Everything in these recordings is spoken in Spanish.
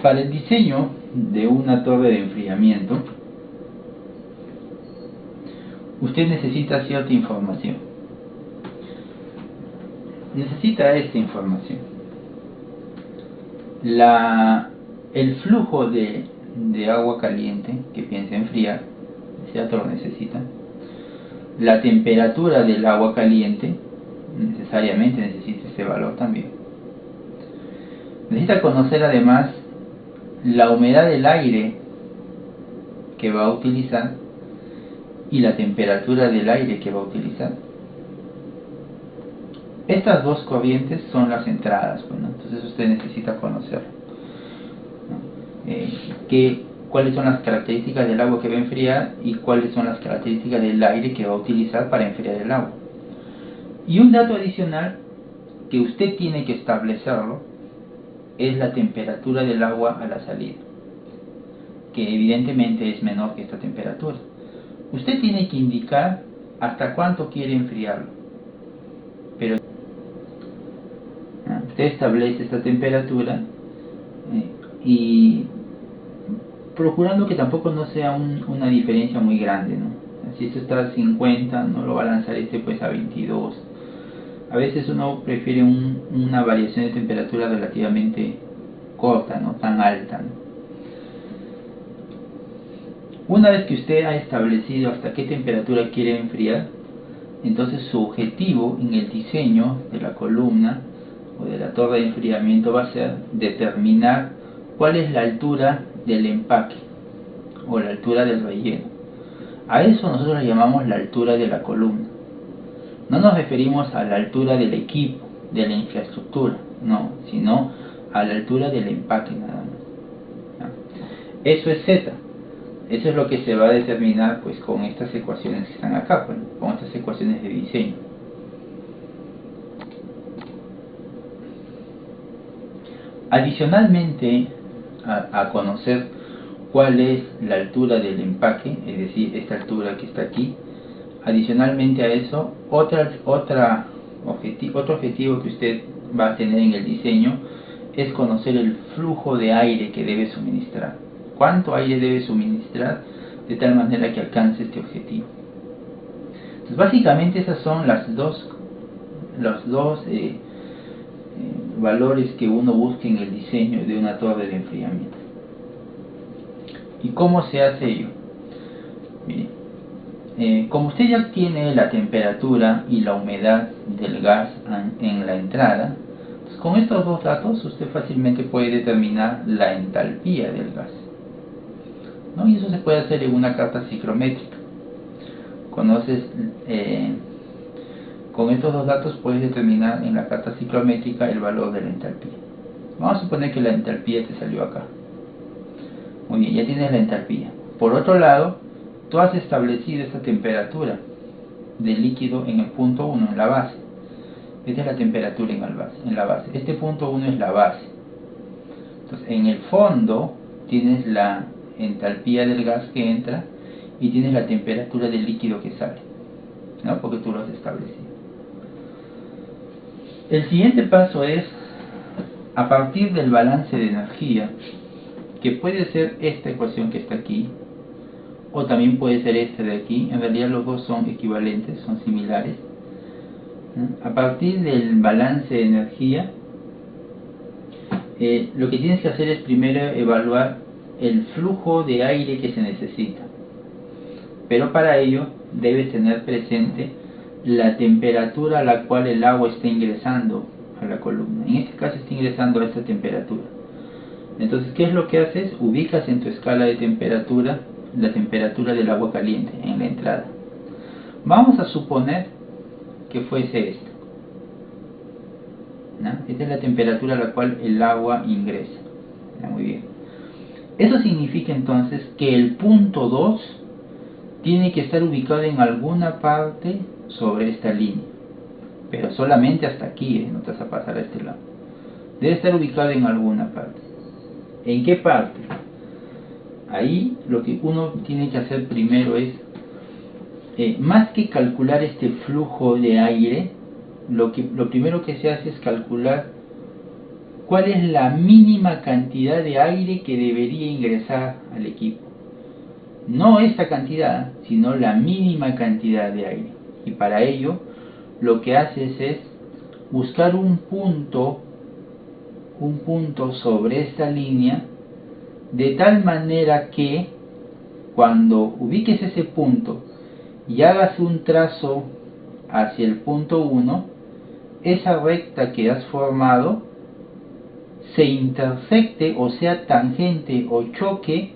Para el diseño de una torre de enfriamiento, usted necesita cierta información. Necesita esta información. El flujo de agua caliente que piensa enfriar, esa torre necesita. La temperatura del agua caliente, necesariamente necesita ese valor también. Necesita conocer además la humedad del aire que va a utilizar y la temperatura del aire que va a utilizar. Estas dos corrientes son las entradas, bueno, entonces usted necesita conocer, ¿no? Cuáles son las características del agua que va a enfriar y cuáles son las características del aire que va a utilizar para enfriar el agua. Y un dato adicional que usted tiene que establecerlo es la temperatura del agua a la salida, que evidentemente es menor que esta temperatura. Usted tiene que indicar hasta cuánto quiere enfriarlo, pero usted establece esta temperatura y procurando que tampoco no sea una diferencia muy grande, ¿no? Si esto está a 50, no lo va a lanzar pues a 22. A veces uno prefiere una variación de temperatura relativamente corta, no tan alta, ¿no? Una vez que usted ha establecido hasta qué temperatura quiere enfriar, entonces su objetivo en el diseño de la columna o de la torre de enfriamiento va a ser determinar cuál es la altura del empaque o la altura del relleno. A eso nosotros le llamamos la altura de la columna. No nos referimos a la altura del equipo, de la infraestructura, no, sino a la altura del empaque nada más. Eso es Z. Eso es lo que se va a determinar pues con estas ecuaciones que están acá, pues, con estas ecuaciones de diseño. Adicionalmente a conocer cuál es la altura del empaque, es decir, esta altura que está aquí, adicionalmente a eso, otro objetivo que usted va a tener en el diseño es conocer el flujo de aire que debe suministrar. ¿Cuánto aire debe suministrar de tal manera que alcance este objetivo? Entonces, básicamente esas son los dos valores que uno busca en el diseño de una torre de enfriamiento. ¿Y cómo se hace ello? Mire, como usted ya tiene la temperatura y la humedad del gas en la entrada, pues con estos dos datos usted fácilmente puede determinar la entalpía del gas, ¿no? Y eso se puede hacer en una carta ciclométrica. Conoces, con estos dos datos puedes determinar en la carta ciclométrica el valor de la entalpía. Vamos a suponer que la entalpía te salió acá. Muy bien, ya tienes la entalpía. Por otro lado, tú has establecido esta temperatura del líquido en el punto 1, en la base. Esta es la temperatura en la base. Este punto 1 es la base. Entonces, en el fondo tienes la entalpía del gas que entra y tienes la temperatura del líquido que sale, ¿no? Porque tú lo has establecido. El siguiente paso es, a partir del balance de energía, que puede ser esta ecuación que está aquí, o también puede ser esta de aquí, en realidad los dos son equivalentes, son similares. A partir del balance de energía, lo que tienes que hacer es primero evaluar el flujo de aire que se necesita, pero para ello debes tener presente la temperatura a la cual el agua está ingresando a la columna. En este caso está ingresando a esta temperatura. Entonces, ¿qué es lo que haces? Ubicas en tu escala de temperatura la temperatura del agua caliente en la entrada. Vamos a suponer que fuese esta, ¿no? Esta es la temperatura a la cual el agua ingresa. Muy bien. Eso significa entonces que el punto 2 tiene que estar ubicado en alguna parte sobre esta línea, pero solamente hasta aquí, no te vas a pasar a este lado. Debe estar ubicado en alguna parte. ¿En qué parte? Ahí lo que uno tiene que hacer primero es, más que calcular este flujo de aire, lo primero que se hace es calcular cuál es la mínima cantidad de aire que debería ingresar al equipo. No esta cantidad, sino la mínima cantidad de aire. Y para ello, lo que haces es buscar un punto sobre esta línea, de tal manera que cuando ubiques ese punto y hagas un trazo hacia el punto 1, esa recta que has formado se intersecte o sea tangente o choque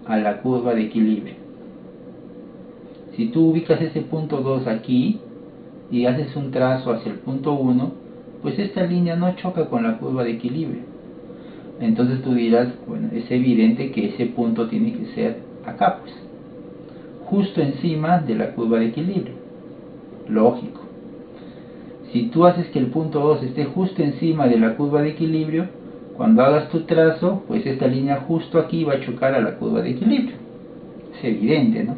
a la curva de equilibrio. Si tú ubicas ese punto 2 aquí y haces un trazo hacia el punto 1, pues esta línea no choca con la curva de equilibrio. Entonces tú dirás, bueno, es evidente que ese punto tiene que ser acá, pues, justo encima de la curva de equilibrio. Lógico. Si tú haces que el punto 2 esté justo encima de la curva de equilibrio, cuando hagas tu trazo, pues esta línea justo aquí va a chocar a la curva de equilibrio. Es evidente, ¿no?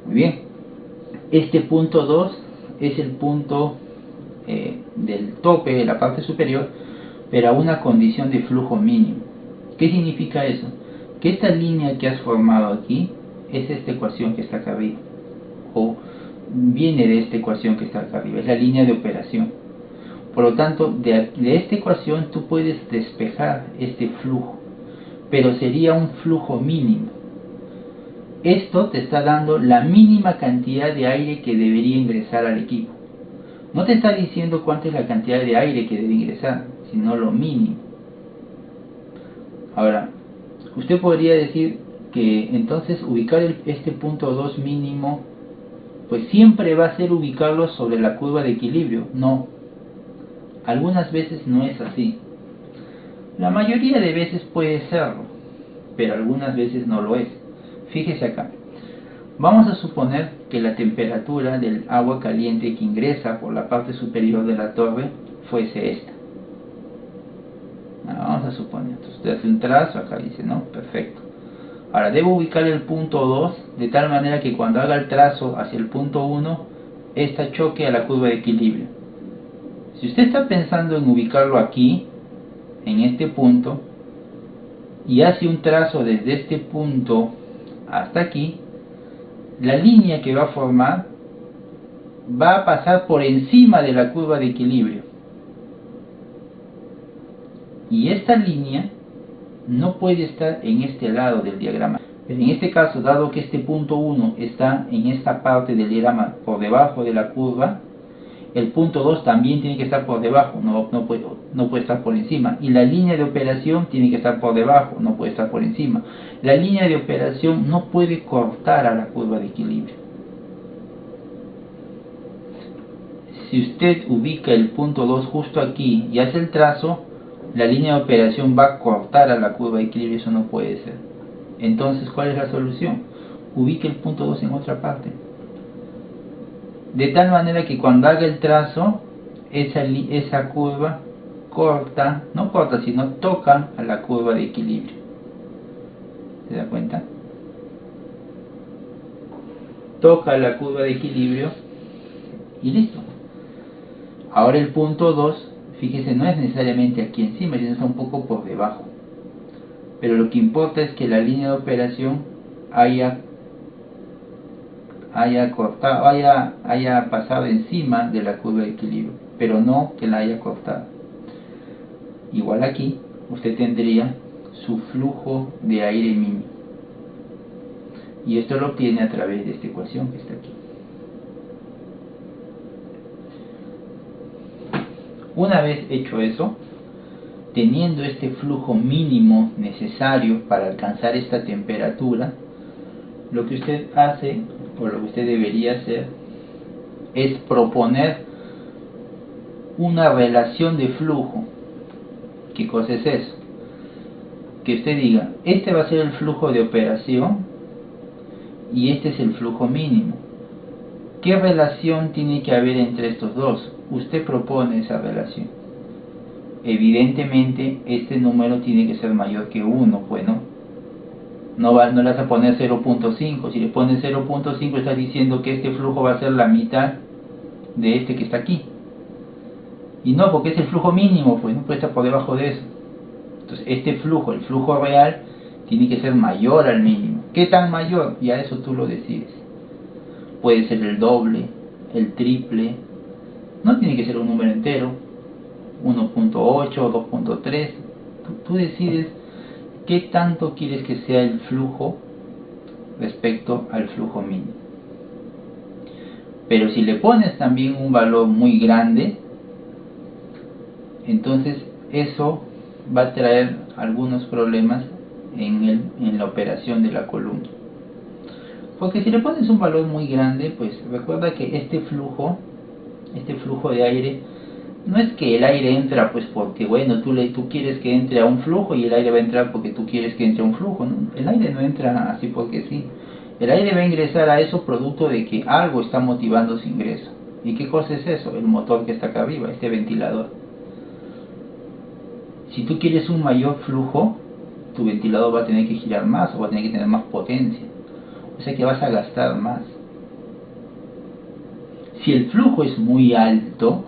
Muy bien. Este punto 2 es el punto del tope de la parte superior, pero a una condición de flujo mínimo. ¿Qué significa eso? Que esta línea que has formado aquí es esta ecuación que está acá arriba, o viene de esta ecuación que está acá arriba, es la línea de operación. Por lo tanto, de esta ecuación tú puedes despejar este flujo, pero sería un flujo mínimo. Esto te está dando la mínima cantidad de aire que debería ingresar al equipo. No te está diciendo cuánta es la cantidad de aire que debe ingresar, sino lo mínimo. Ahora, usted podría decir que entonces ubicar este punto 2 mínimo, pues siempre va a ser ubicarlo sobre la curva de equilibrio. No, algunas veces no es así. La mayoría de veces puede serlo, pero algunas veces no lo es. Fíjese acá. Vamos a suponer que la temperatura del agua caliente que ingresa por la parte superior de la torre fuese esta. Vamos a suponer. Entonces usted hace un trazo, acá dice, ¿no? Perfecto. Ahora debo ubicar el punto 2 de tal manera que cuando haga el trazo hacia el punto 1, esta choque a la curva de equilibrio. Si usted está pensando en ubicarlo aquí, en este punto, y hace un trazo desde este punto hasta aquí, la línea que va a formar va a pasar por encima de la curva de equilibrio. Y esta línea no puede estar en este lado del diagrama. Pero en este caso, dado que este punto 1 está en esta parte del diagrama por debajo de la curva, el punto 2 también tiene que estar por debajo, no puede estar por encima. Y la línea de operación tiene que estar por debajo, no puede estar por encima. La línea de operación no puede cortar a la curva de equilibrio. Si usted ubica el punto 2 justo aquí y hace el trazo, la línea de operación va a cortar a la curva de equilibrio, eso no puede ser. Entonces, ¿cuál es la solución? Ubique el punto 2 en otra parte. De tal manera que cuando haga el trazo, esa curva corta, no corta, sino toca a la curva de equilibrio. ¿Se da cuenta? Toca la curva de equilibrio y listo. Ahora el punto 2, fíjese, no es necesariamente aquí encima, sino está un poco por debajo. Pero lo que importa es que la línea de operación haya cortado, haya pasado encima de la curva de equilibrio, pero no que la haya cortado. Igual aquí, usted tendría su flujo de aire mínimo. Y esto lo obtiene a través de esta ecuación que está aquí. Una vez hecho eso, teniendo este flujo mínimo necesario para alcanzar esta temperatura, lo que usted hace, o lo que usted debería hacer, es proponer una relación de flujo. ¿Qué cosa es eso? Que usted diga, este va a ser el flujo de operación y este es el flujo mínimo. ¿Qué relación tiene que haber entre estos dos? Usted propone esa relación. Evidentemente, este número tiene que ser mayor que 1, pues no le vas a poner 0.5. Si le pones 0.5, está diciendo que este flujo va a ser la mitad de este que está aquí. Y no, porque es el flujo mínimo, pues no puede estar por debajo de eso. Entonces este flujo, el flujo real, tiene que ser mayor al mínimo. ¿Qué tan mayor? Ya eso tú lo decides. Puede ser el doble, el triple, no tiene que ser un número entero, 1.8 o 2.3. Tú decides qué tanto quieres que sea el flujo respecto al flujo mínimo. Pero si le pones también un valor muy grande, entonces eso va a traer algunos problemas en la operación de la columna. Porque si le pones un valor muy grande, pues recuerda que este flujo de aire, no es que el aire entra pues porque bueno, tú quieres que entre a un flujo y el aire va a entrar porque tú quieres que entre a un flujo, ¿no? El aire no entra así porque sí. El aire va a ingresar a eso producto de que algo está motivando su ingreso. ¿Y qué cosa es eso? El motor que está acá arriba, este ventilador. Si tú quieres un mayor flujo, tu ventilador va a tener que girar más o va a tener que tener más potencia. O sea que vas a gastar más. Si el flujo es muy alto,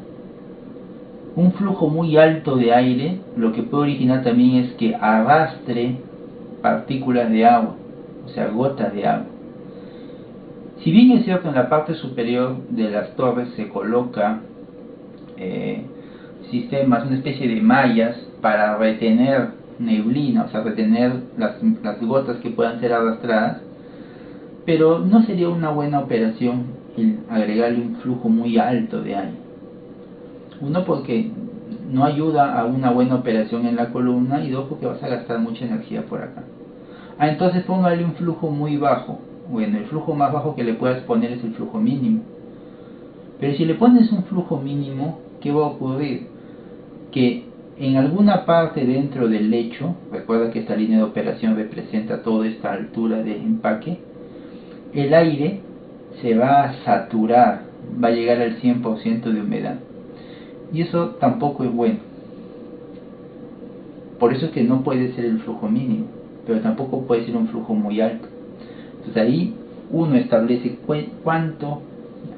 un flujo muy alto de aire, lo que puede originar también es que arrastre partículas de agua, o sea, gotas de agua. Si bien es cierto, en la parte superior de las torres se coloca sistemas, una especie de mallas para retener neblina, o sea, retener las gotas que puedan ser arrastradas, pero no sería una buena operación el agregarle un flujo muy alto de aire. Uno, porque no ayuda a una buena operación en la columna, y dos, porque vas a gastar mucha energía por acá. Entonces póngale un flujo muy bajo. Bueno, el flujo más bajo que le puedas poner es el flujo mínimo. Pero si le pones un flujo mínimo, ¿qué va a ocurrir? Que en alguna parte dentro del lecho, recuerda que esta línea de operación representa toda esta altura de empaque, el aire se va a saturar, va a llegar al 100% de humedad. Y eso tampoco es bueno. Por eso es que no puede ser el flujo mínimo, pero tampoco puede ser un flujo muy alto. Entonces ahí uno establece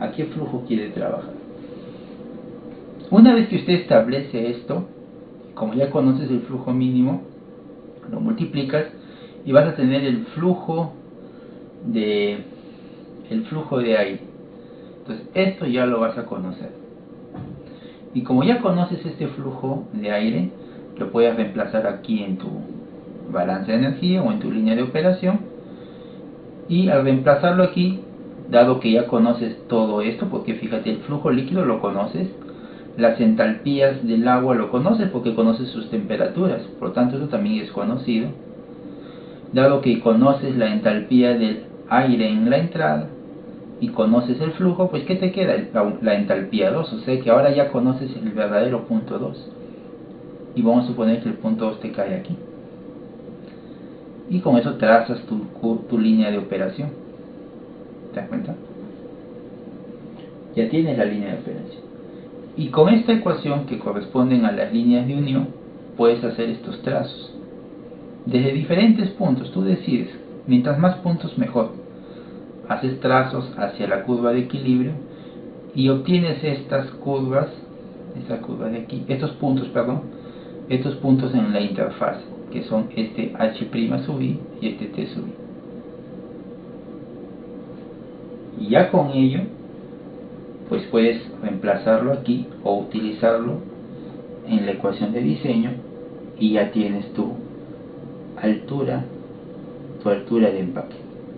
a qué flujo quiere trabajar. Una vez que usted establece esto, como ya conoces el flujo mínimo, lo multiplicas y vas a tener el flujo de aire. Entonces esto ya lo vas a conocer. Y como ya conoces este flujo de aire, lo puedes reemplazar aquí en tu balance de energía o en tu línea de operación. Y al reemplazarlo aquí, dado que ya conoces todo esto, porque fíjate, el flujo líquido lo conoces, las entalpías del agua lo conoces porque conoces sus temperaturas, por lo tanto eso también es conocido. Dado que conoces la entalpía del aire en la entrada y conoces el flujo, pues ¿qué te queda? La entalpía 2, o sea que ahora ya conoces el verdadero punto 2. Y vamos a suponer que el punto 2 te cae aquí. Y con eso trazas tu línea de operación. ¿Te das cuenta? Ya tienes la línea de operación. Y con esta ecuación, que corresponden a las líneas de unión, puedes hacer estos trazos. Desde diferentes puntos, tú decides. Mientras más puntos, mejor. Haces trazos hacia la curva de equilibrio y obtienes estas curvas, esta curva de aquí, estos puntos en la interfaz, que son este H' sub I y este T sub I. Y ya con ello, pues puedes reemplazarlo aquí o utilizarlo en la ecuación de diseño y ya tienes tu altura de empaque.